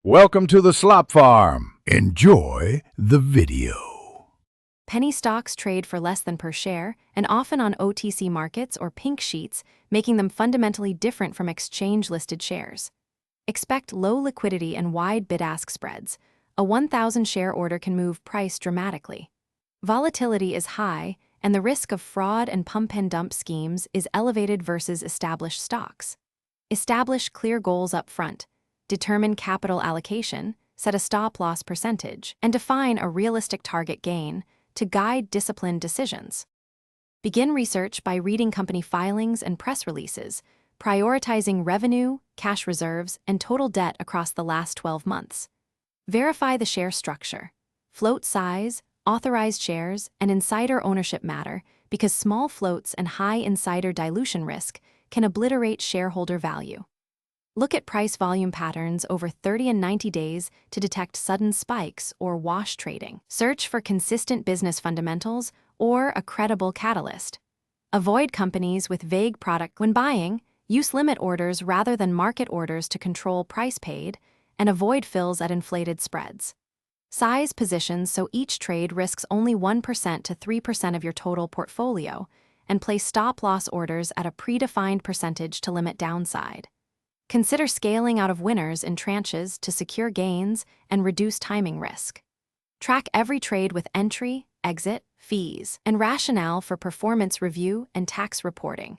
Welcome to the Slop Farm. Enjoy the video. Penny stocks trade for less than per share and often on OTC markets or pink sheets, making them fundamentally different from exchange-listed shares. Expect low liquidity and wide bid-ask spreads. A 1,000-share order can move price dramatically. Volatility is high, and the risk of fraud and pump-and-dump schemes is elevated versus established stocks. Establish clear goals up front. Determine capital allocation, set a stop-loss percentage, and define a realistic target gain to guide disciplined decisions. Begin research by reading company filings and press releases, prioritizing revenue, cash reserves, and total debt across the last 12 months. Verify the share structure. Float size, authorized shares, and insider ownership matter because small floats and high insider dilution risk can obliterate shareholder value. Look at price volume patterns over 30 and 90 days to detect sudden spikes or wash trading. Search for consistent business fundamentals or a credible catalyst. Avoid companies with vague product when buying. Use limit orders rather than market orders to control price paid, and avoid fills at inflated spreads. Size positions so each trade risks only 1% to 3% of your total portfolio, and place stop-loss orders at a predefined percentage to limit downside. Consider scaling out of winners in tranches to secure gains and reduce timing risk. Track every trade with entry, exit, fees, and rationale for performance review and tax reporting.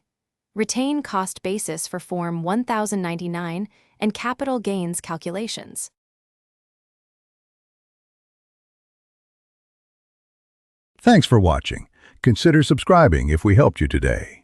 Retain cost basis for Form 1099 and capital gains calculations. Thanks for watching. Consider subscribing if we helped you today.